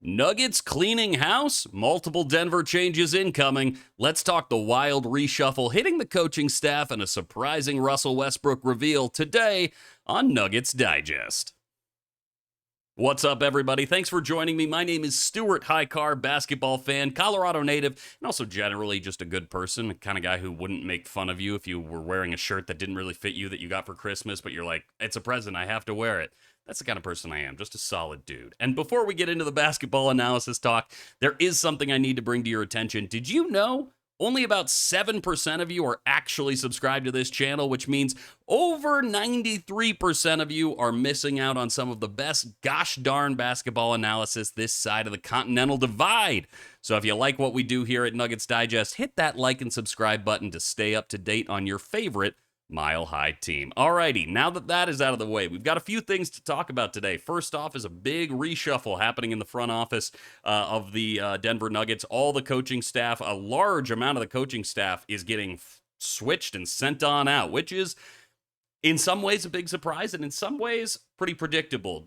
Nuggets cleaning house? Multiple Denver changes incoming. Let's talk the wild reshuffle hitting the coaching staff and a surprising Russell Westbrook reveal today on Nuggets Digest. What's up, everybody? Thanks for joining me. My name is Stuart Hicar, basketball fan, Colorado native, and also generally just a good person, the kind of guy who wouldn't make fun of you if you were wearing a shirt that didn't really fit you that you got for Christmas, but you're like, it's a present, I have to wear it. That's the kind of person I am, just a solid dude. And before we get into the basketball analysis talk, there is something I need to bring to your attention. Did you know only about 7% of you are actually subscribed to this channel, which means over 93% of you are missing out on some of the best gosh darn basketball analysis this side of the Continental Divide. So if you like what we do here at Nuggets Digest, hit that like and subscribe button to stay up to date on your favorite Mile High team. Alrighty, now that that is out of the way, we've got a few things to talk about today. First off is a big reshuffle happening in the front office of the Denver Nuggets. All the coaching staff, a large amount of the coaching staff is getting switched and sent on out, which is in some ways a big surprise and in some ways pretty predictable.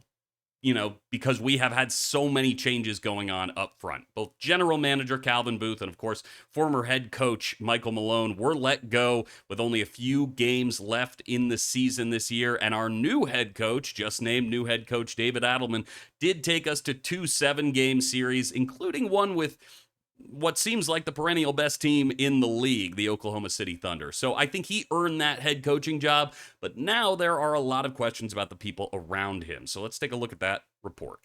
You know, because we have had so many changes going on up front. Both general manager Calvin Booth and, of course, former head coach Michael Malone were let go with only a few games left in the season this year. And our new head coach, just named new head coach David Adelman, did take us to 2 7-game series, including one with what seems like the perennial best team in the league, the Oklahoma City Thunder. So I think he earned that head coaching job, but now there are a lot of questions about the people around him. So let's take a look at that report.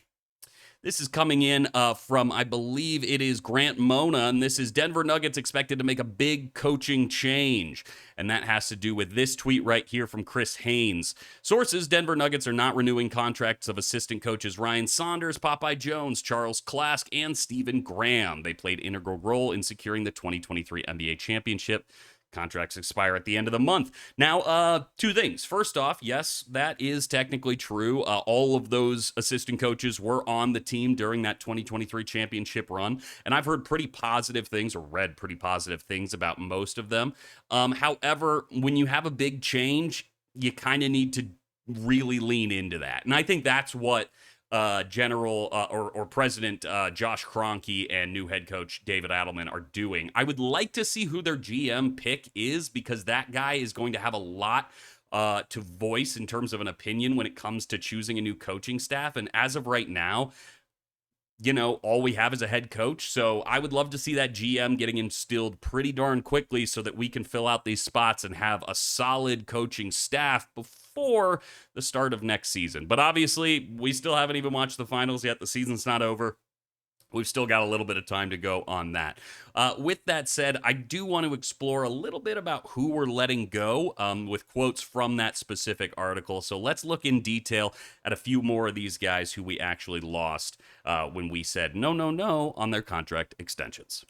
This is coming in from, I believe it is Grant Mona, and this is Denver Nuggets expected to make a big coaching change. And that has to do with this tweet right here from Chris Haynes. Sources, Denver Nuggets are not renewing contracts of assistant coaches Ryan Saunders, Popeye Jones, Charles Klask, and Stephen Graham. They played an integral role in securing the 2023 NBA championship. Contracts expire at the end of the month. Now, two things. First off, yes, that is technically true. All of those assistant coaches were on the team during that 2023 championship run, and I've heard pretty positive things or read pretty positive things about most of them. However, when you have a big change, you kind of need to really lean into that. And I think that's what President Josh Kroenke and new head coach David Adelman are doing. I would like to see who their GM pick is, because that guy is going to have a lot to voice in terms of an opinion when it comes to choosing a new coaching staff. And as of right now, you know, all we have is a head coach. So I would love to see that GM getting instilled pretty darn quickly so that we can fill out these spots and have a solid coaching staff before the start of next season. But obviously, we still haven't even watched the finals yet. The season's not over. We've still got a little bit of time to go on that. With that said, I do want to explore a little bit about who we're letting go with quotes from that specific article. So let's look in detail at a few more of these guys who we actually lost when we said no, no, no on their contract extensions.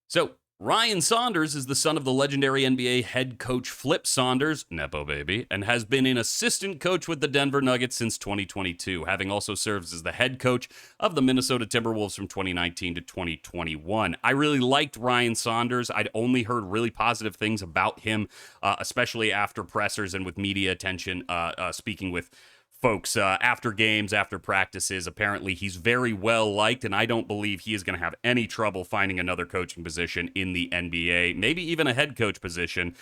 So Ryan Saunders is the son of the legendary NBA head coach Flip Saunders, Nepo baby, and has been an assistant coach with the Denver Nuggets since 2022, having also served as the head coach of the Minnesota Timberwolves from 2019 to 2021. I really liked Ryan Saunders. I'd only heard really positive things about him, especially after pressers and with media attention, speaking with folks after games, after practices. Apparently he's very well liked, and I don't believe he is going to have any trouble finding another coaching position in the NBA, maybe even a head coach position,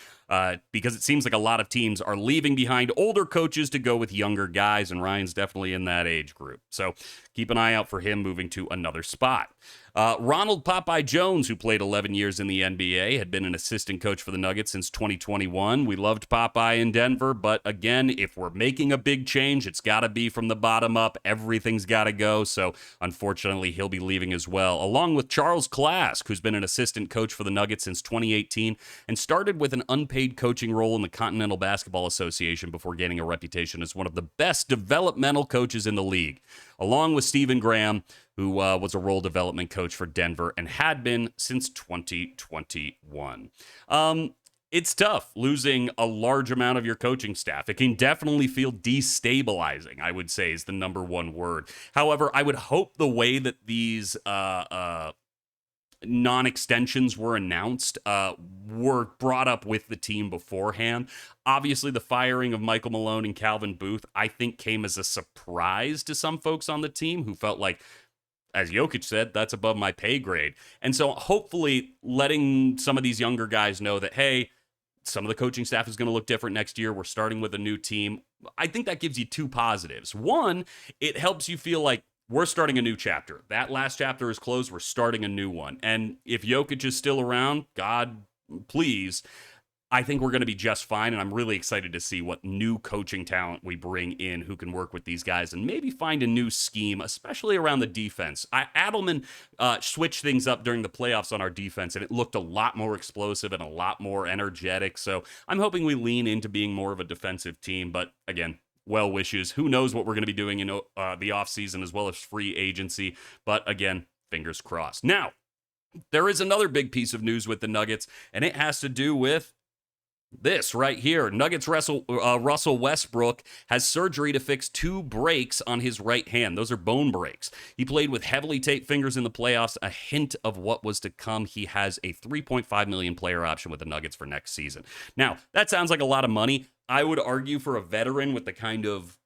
because it seems like a lot of teams are leaving behind older coaches to go with younger guys, and Ryan's definitely in that age group. So keep an eye out for him moving to another spot. Ronald Popeye Jones, who played 11 years in the NBA, had been an assistant coach for the Nuggets since 2021. We loved Popeye in Denver, but again, if we're making a big change, it's got to be from the bottom up. Everything's got to go, so unfortunately, he'll be leaving as well, along with Charles Klask, who's been an assistant coach for the Nuggets since 2018 and started with an unpaid coaching role in the Continental Basketball Association before gaining a reputation as one of the best developmental coaches in the league, along with Stephen Graham, who was a role development coach for Denver and had been since 2021. It's tough losing a large amount of your coaching staff. It can definitely feel destabilizing, I would say, is the number one word. However, I would hope the way that these non-extensions were announced were brought up with the team beforehand. Obviously, the firing of Michael Malone and Calvin Booth, I think, came as a surprise to some folks on the team who felt like, as Jokić said, that's above my pay grade. And so hopefully letting some of these younger guys know that, hey, some of the coaching staff is going to look different next year. We're starting with a new team. I think that gives you two positives. One, it helps you feel like we're starting a new chapter. That last chapter is closed. We're starting a new one. And if Jokić is still around, God, please, I think we're going to be just fine. And I'm really excited to see what new coaching talent we bring in who can work with these guys and maybe find a new scheme, especially around the defense. Adelman switched things up during the playoffs on our defense, and it looked a lot more explosive and a lot more energetic. So I'm hoping we lean into being more of a defensive team. But again, well wishes. Who knows what we're going to be doing in the offseason as well as free agency. But again, fingers crossed. Now, there is another big piece of news with the Nuggets, and it has to do with this right here. Nuggets Russell Westbrook has surgery to fix 2 breaks on his right hand. Those are bone breaks. He played with heavily taped fingers in the playoffs, a hint of what was to come. He has a $3.5 million player option with the Nuggets for next season. Now, that sounds like a lot of money. I would argue for a veteran with the kind of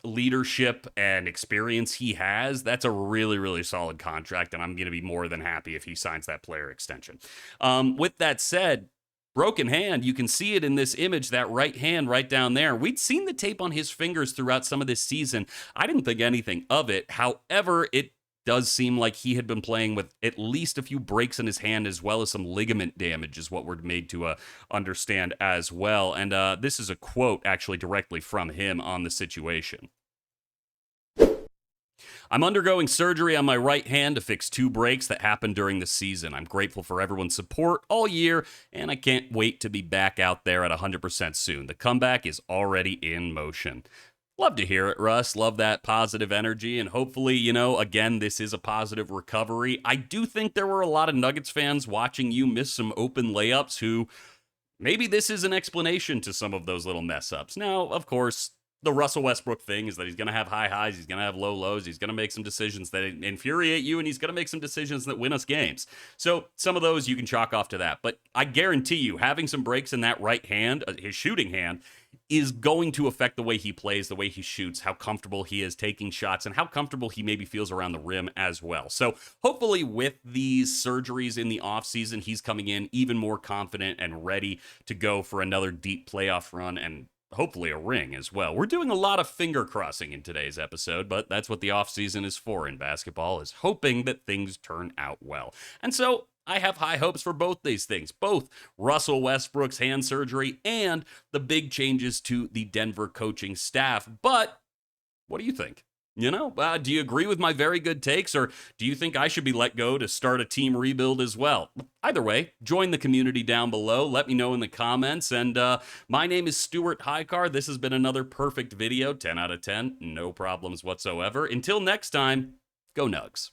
leadership and experience he has, that's a really, really solid contract, and I'm going to be more than happy if he signs that player extension. With that said, broken hand, you can see it in this image, that right hand right down there. We'd seen the tape on his fingers throughout some of this season. I didn't think anything of it. However, it does seem like he had been playing with at least a few breaks in his hand as well as some ligament damage is what we're made to understand as well. And this is a quote actually directly from him on the situation. I'm undergoing surgery on my right hand to fix 2 breaks that happened during the season. I'm grateful for everyone's support all year, and I can't wait to be back out there at 100% soon. The comeback is already in motion. Love to hear it, Russ. Love that positive energy, and hopefully, again, this is a positive recovery. I do think there were a lot of Nuggets fans watching you miss some open layups who maybe this is an explanation to some of those little mess-ups. Now, of course, the Russell Westbrook thing is that he's going to have high highs, he's going to have low lows, he's going to make some decisions that infuriate you, and he's going to make some decisions that win us games. So some of those you can chalk off to that. But I guarantee you, having some breaks in that right hand, his shooting hand, is going to affect the way he plays, the way he shoots, how comfortable he is taking shots, and how comfortable he maybe feels around the rim as well. So hopefully with these surgeries in the offseason, he's coming in even more confident and ready to go for another deep playoff run and hopefully a ring as well. We're doing a lot of finger crossing in today's episode, but that's what the offseason is for in basketball, is hoping that things turn out well. And so I have high hopes for both these things, both Russell Westbrook's hand surgery and the big changes to the Denver coaching staff. But what do you think? Do you agree with my very good takes, or do you think I should be let go to start a team rebuild as well? Either way, join the community down below. Let me know in the comments. And my name is Stuart Hicar. This has been another perfect video, 10 out of 10. No problems whatsoever. Until next time, go Nugs.